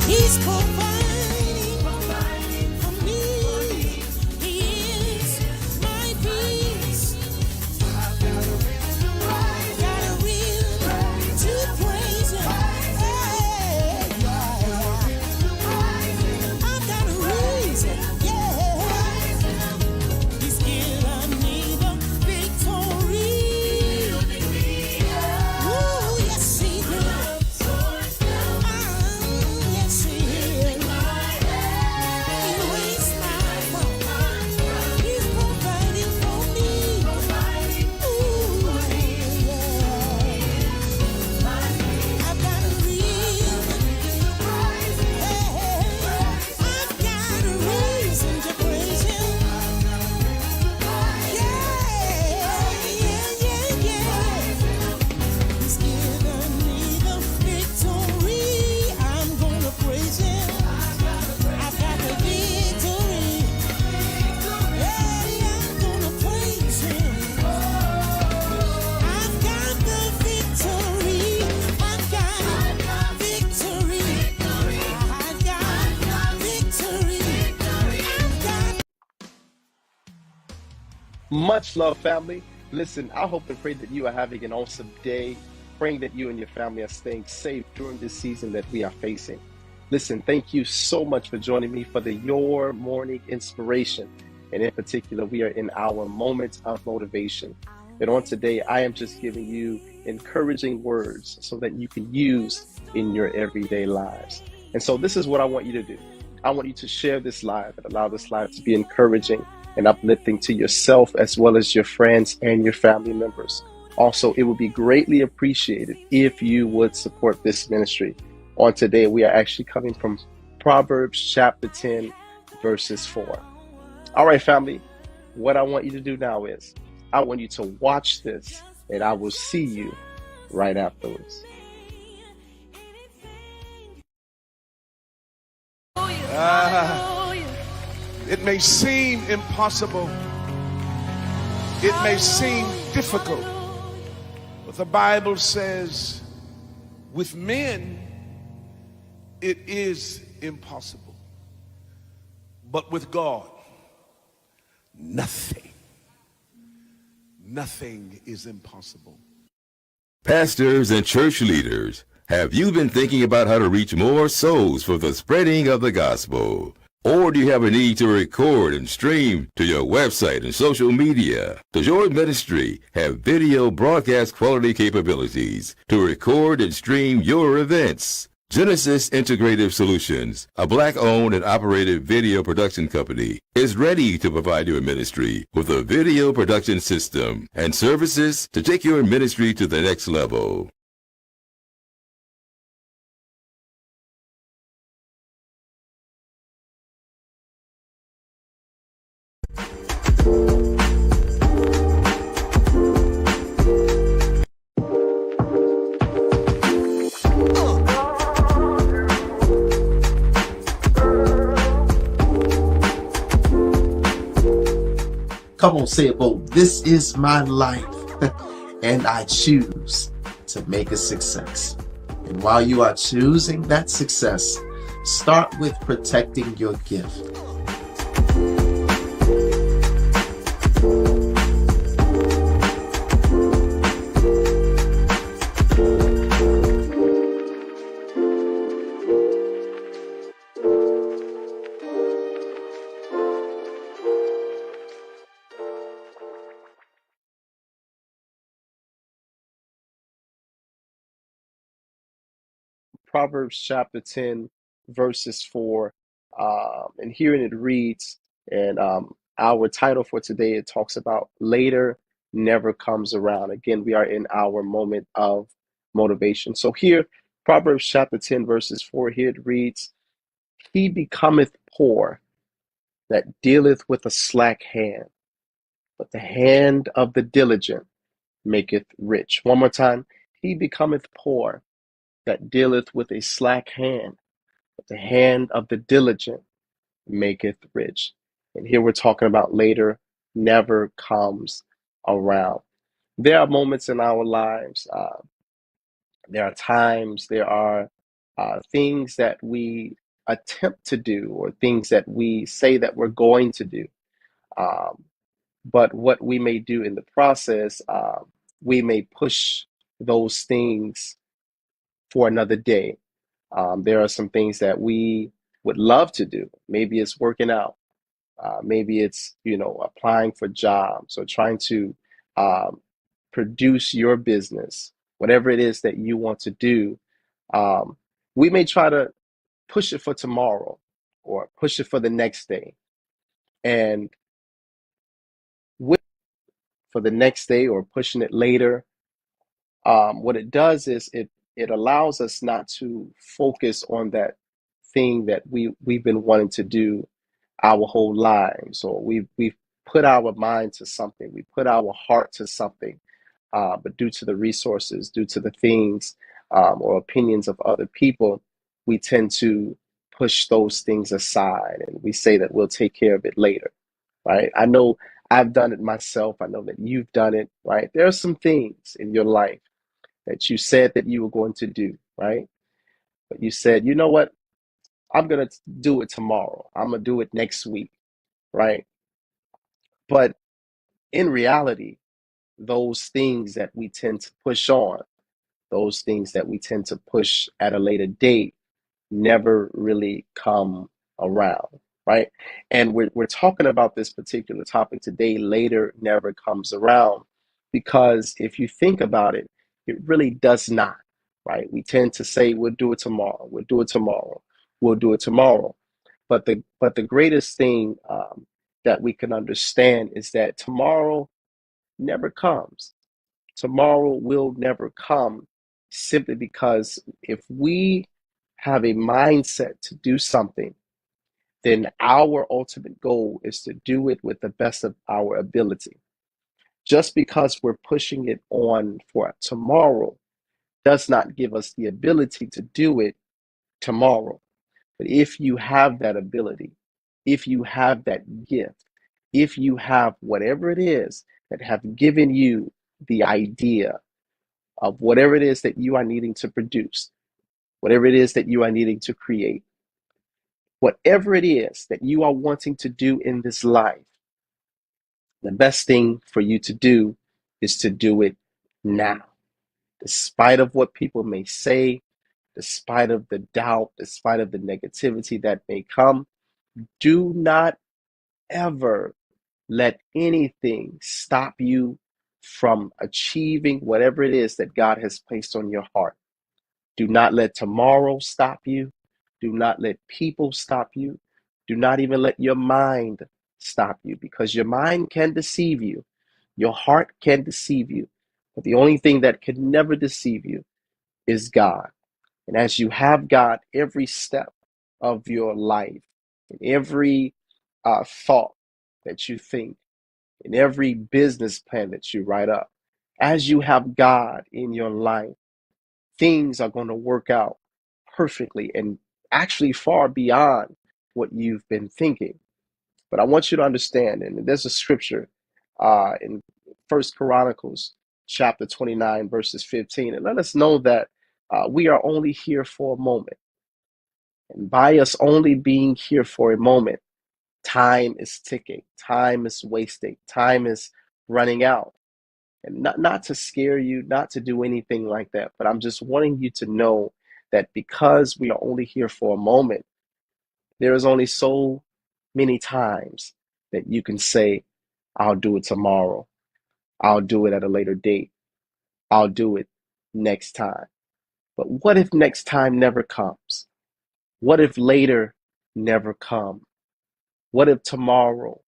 He's providing for me. He is my peace. I've got a reason to praise Him. Hey, yeah. I've got a reason, yeah. He's given me the victory. Ooh, yes, He did. Yes, He is. He waits my fault. He's providing for me. Ooh, yeah. I've got a reason. Hey, I've got a reason to praise Him. Yeah. He's given me the victory. I'm gonna praise Him. I've got the victory. Hey, I'm gonna praise Him. I've got the victory. I've got victory. I've got victory. I've got. Much love, family. Listen, I hope and pray that you are having an awesome day, praying that you and your family are staying safe during this season that we are facing. Listen, thank you so much for joining me for the Your Morning Inspiration. And in particular, we are in our moment of motivation. And on today, I am just giving you encouraging words so that you can use in your everyday lives. And so this is what I want you to do. I want you to share this live and allow this live to be encouraging and uplifting to yourself as well as your friends and your family members. Also, it would be greatly appreciated if you would support this ministry. On today, we are actually coming from Proverbs chapter 10, verses 4. All right, family, what I want you to do now is I want you to watch this, and I will see you right afterwards. It may seem impossible. It may seem difficult. But the Bible says, with men, it is impossible. But with God, nothing is impossible. Pastors and church leaders, have you been thinking about how to reach more souls for the spreading of the gospel? Or do you have a need to record and stream to your website and social media? Does your ministry have video broadcast quality capabilities to record and stream your events? Genesis Integrative Solutions, a Black-owned and operated video production company, is ready to provide your ministry with a video production system and services to take your ministry to the next level. Come on, say it bold. This is my life, and I choose to make a success. And while you are choosing that success, start with protecting your gift. Proverbs chapter 10, verses 4. And herein it reads, and our title for today, it talks about later never comes around. Again, we are in our moment of motivation. So here, Proverbs chapter 10, verses 4, here it reads, He becometh poor that dealeth with a slack hand, but the hand of the diligent maketh rich. One more time. He becometh poor that dealeth with a slack hand, but the hand of the diligent maketh rich. And here we're talking about later never comes around. There are moments in our lives, there are times, there are things that we attempt to do or things that we say that we're going to do. Um, but what we may do in the process, we may push those things for another day. There are some things that we would love to do. Maybe it's working out. Maybe it's, applying for jobs or trying to um, produce your business, whatever it is that you want to do. Um, we may try to push it for tomorrow or push it for the next day. And with for the next day or pushing it later, what it does is it allows us not to focus on that thing that we've been wanting to do our whole lives, or we've put our mind to something, we put our heart to something, but due to the resources, due to the things or opinions of other people, we tend to push those things aside, and we say that we'll take care of it later, right? I know I've done it myself. I know that you've done it, right? There are some things in your life that you said that you were going to do, right? But you said, you know what? I'm going to do it tomorrow. I'm going to do it next week, right? But in reality, those things that we tend to push on, those things that we tend to push at a later date, never really come around, right? And we're talking about this particular topic today, later never comes around, because if you think about it, it really does not, right? We tend to say, we'll do it tomorrow, we'll do it tomorrow, we'll do it tomorrow. But the greatest thing that we can understand is that tomorrow never comes. Tomorrow will never come, simply because if we have a mindset to do something, then our ultimate goal is to do it with the best of our ability. Just because we're pushing it on for tomorrow does not give us the ability to do it tomorrow. But if you have that ability, if you have that gift, if you have whatever it is that have given you the idea of whatever it is that you are needing to produce, whatever it is that you are needing to create, whatever it is that you are wanting to do in this life, the best thing for you to do is to do it now. Despite of what people may say, despite of the doubt, despite of the negativity that may come, do not ever let anything stop you from achieving whatever it is that God has placed on your heart. Do not let tomorrow stop you. Do not let people stop you. Do not even let your mind stop you, because your mind can deceive you. Your heart can deceive you. But the only thing that can never deceive you is God. And as you have God every step of your life, in every thought that you think, in every business plan that you write up, as you have God in your life, things are going to work out perfectly and actually far beyond what you've been thinking. But I want you to understand, and there's a scripture in First Chronicles chapter 29, verses 15, and let us know that we are only here for a moment. And by us only being here for a moment, time is ticking, time is wasting, time is running out. And not to scare you, not to do anything like that, but I'm just wanting you to know that because we are only here for a moment, there is only so many times that you can say, I'll do it tomorrow. I'll do it at a later date. I'll do it next time. But what if next time never comes? What if later never come? What if tomorrow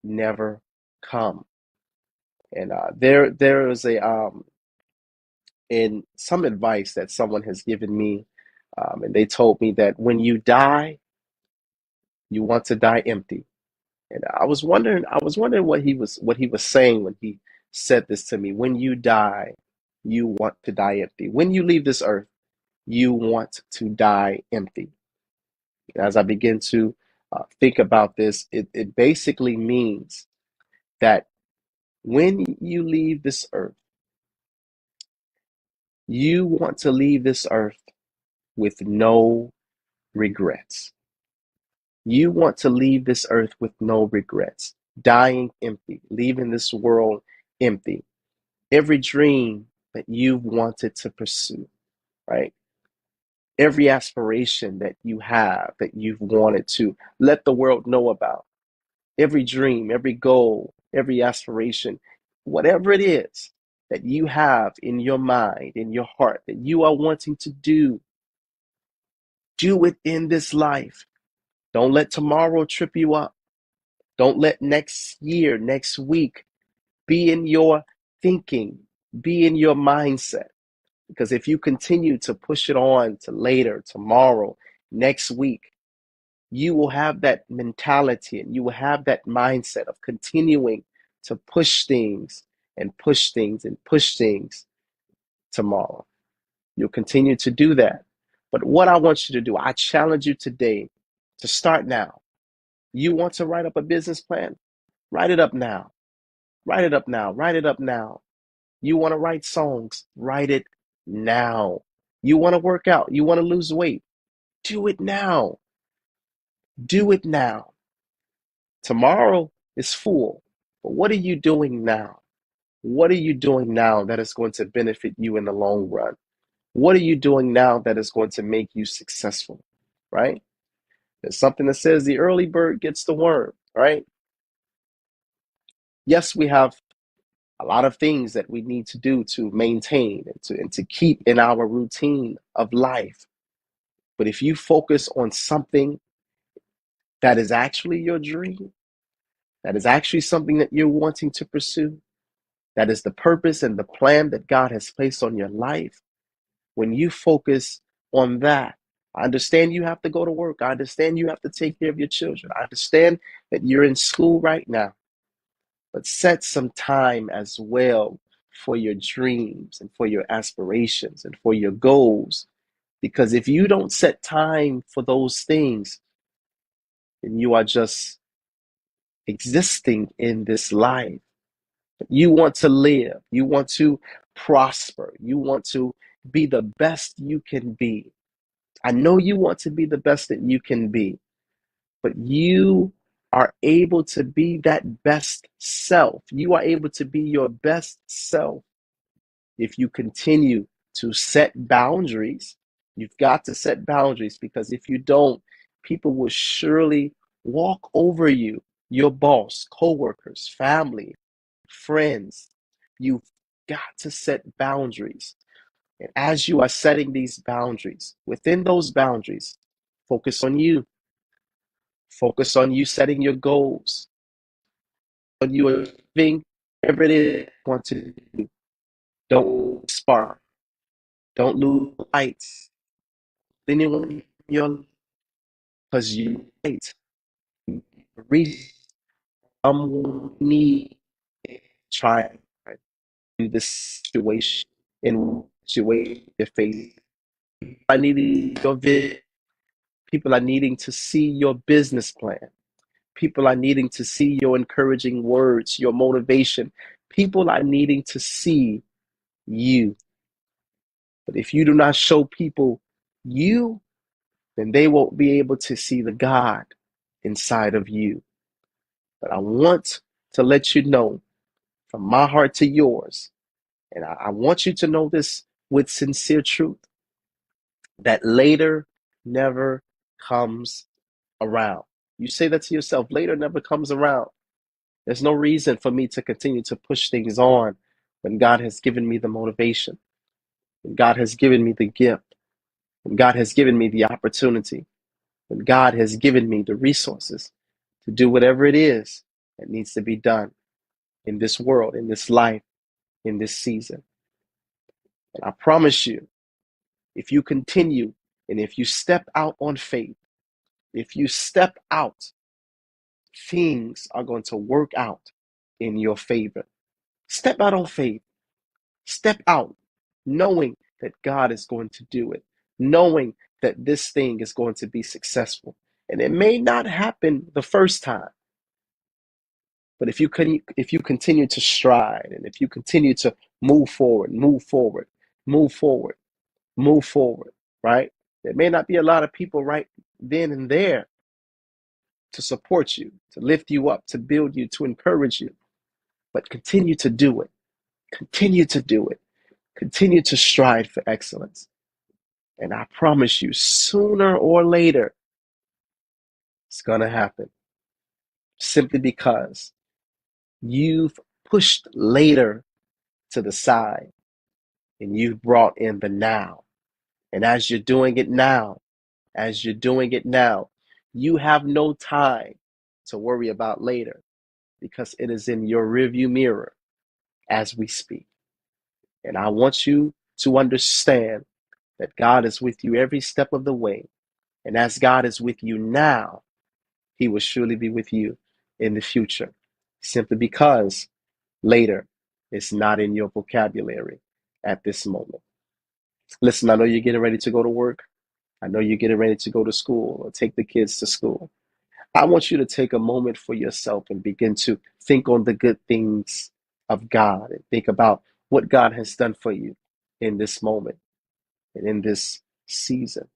never come? And there is a in some advice that someone has given me, and they told me that when you die, you want to die empty. And I was wondering what he was saying when he said this to me. When you die, you want to die empty. When you leave this earth, you want to die empty. As I begin to think about this, it basically means that when you leave this earth, you want to leave this earth with no regrets. You want to leave this earth with no regrets, dying empty, leaving this world empty. Every dream that you've wanted to pursue, right? Every aspiration that you have that you've wanted to let the world know about, every dream, every goal, every aspiration, whatever it is that you have in your mind, in your heart, that you are wanting to do it in this life. Don't let tomorrow trip you up. Don't let next year, next week be in your thinking, be in your mindset. Because if you continue to push it on to later, tomorrow, next week, you will have that mentality and you will have that mindset of continuing to push things and push things and push things tomorrow. You'll continue to do that. But what I want you to do, I challenge you today to start now. You want to write up a business plan? Write it up now. Write it up now. Write it up now. You want to write songs? Write it now. You want to work out? You want to lose weight? Do it now. Do it now. Tomorrow is full. But what are you doing now? What are you doing now that is going to benefit you in the long run? What are you doing now that is going to make you successful? Right? There's something that says the early bird gets the worm, right? Yes, we have a lot of things that we need to do to maintain and to keep in our routine of life. But if you focus on something that is actually your dream, that is actually something that you're wanting to pursue, that is the purpose and the plan that God has placed on your life, when you focus on that, I understand you have to go to work. I understand you have to take care of your children. I understand that you're in school right now, but set some time as well for your dreams and for your aspirations and for your goals. Because if you don't set time for those things, then you are just existing in this life. You want to live, you want to prosper, you want to be the best you can be. I know you want to be the best that you can be, but you are able to be that best self. You are able to be your best self if you continue to set boundaries. You've got to set boundaries because if you don't, people will surely walk over you, your boss, coworkers, family, friends. You've got to set boundaries. And as you are setting these boundaries, within those boundaries, focus on you. Focus on you setting your goals, on you achieving whatever it is you want to do. Don't spark. Don't lose lights. Anyone in your because you might reach someone need try in this situation in situation you're facing. I need your vision. People are needing to see your business plan. People are needing to see your encouraging words, your motivation. People are needing to see you. But if you do not show people you, then they won't be able to see the God inside of you. But I want to let you know from my heart to yours, and I want you to know this with sincere truth, that later never comes around. You say that to yourself, later never comes around. There's no reason for me to continue to push things on when God has given me the motivation, when God has given me the gift, when God has given me the opportunity, when God has given me the resources to do whatever it is that needs to be done in this world, in this life, in this season. And I promise you, if you continue and if you step out on faith, if you step out things are going to work out in your favor. Step out on faith. Step out knowing that God is going to do it, knowing that this thing is going to be successful. And it may not happen the first time, but if you continue to stride, and if you continue to move forward, move forward, move forward, move forward, right? There may not be a lot of people right then and there to support you, to lift you up, to build you, to encourage you, but continue to do it. Continue to do it. Continue to strive for excellence. And I promise you, sooner or later, it's going to happen. Simply because you've pushed later to the side and you've brought in the now. And as you're doing it now, you have no time to worry about later, because it is in your rearview mirror as we speak. And I want you to understand that God is with you every step of the way. And as God is with you now, He will surely be with you in the future, simply because later is not in your vocabulary at this moment. Listen, I know you're getting ready to go to work. I know you're getting ready to go to school or take the kids to school. I want you to take a moment for yourself and begin to think on the good things of God, and think about what God has done for you in this moment and in this season.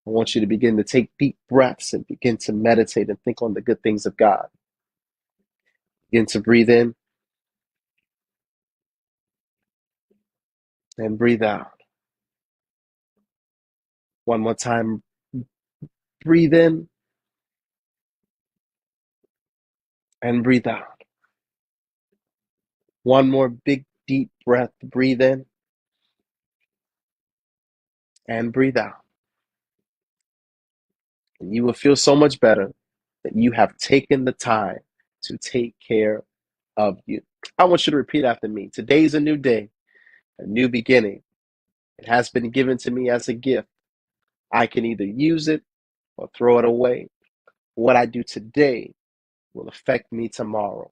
I want you to begin to take deep breaths and begin to meditate and think on the good things of God. Begin to breathe in and breathe out. One more time. Breathe in and breathe out. One more big, deep breath. Breathe in and breathe out. And you will feel so much better that you have taken the time to take care of you. I want you to repeat after me. Today's a new day, a new beginning. It has been given to me as a gift. I can either use it or throw it away. What I do today will affect me tomorrow.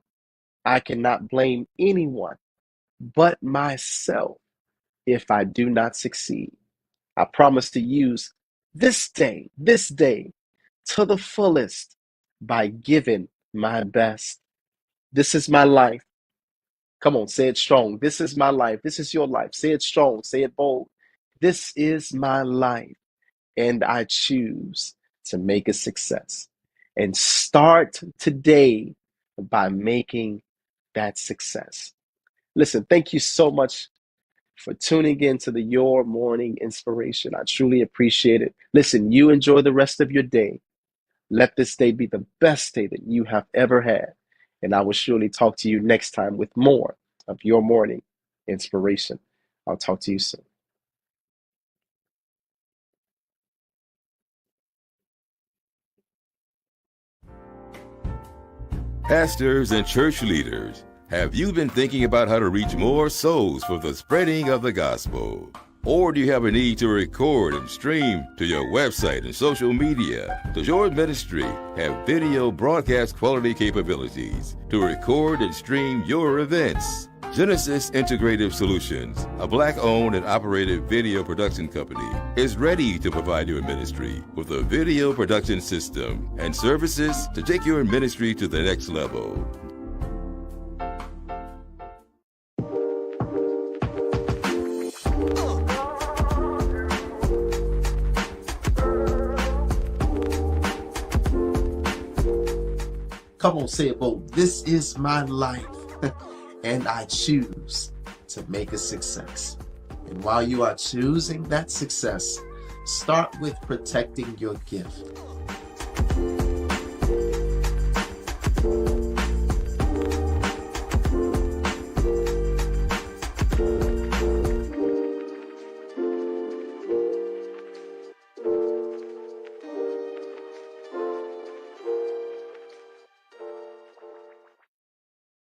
I cannot blame anyone but myself if I do not succeed. I promise to use this day to the fullest by giving my best. This is my life. Come on, say it strong. This is my life. This is your life. Say it strong. Say it bold. This is my life, and I choose to make a success. And start today by making that success. Listen, thank you so much for tuning in to the Your Morning Inspiration. I truly appreciate it. Listen, you enjoy the rest of your day. Let this day be the best day that you have ever had. And I will surely talk to you next time with more of Your Morning Inspiration. I'll talk to you soon. Pastors and church leaders, have you been thinking about how to reach more souls for the spreading of the gospel? Or do you have a need to record and stream to your website and social media? Does your ministry have video broadcast quality capabilities to record and stream your events? Genesis Integrative Solutions, a Black-owned and operated video production company, is ready to provide your ministry with a video production system and services to take your ministry to the next level. Come on, say it bold. This is my life, and I choose to make a success. And while you are choosing that success, start with protecting your gift.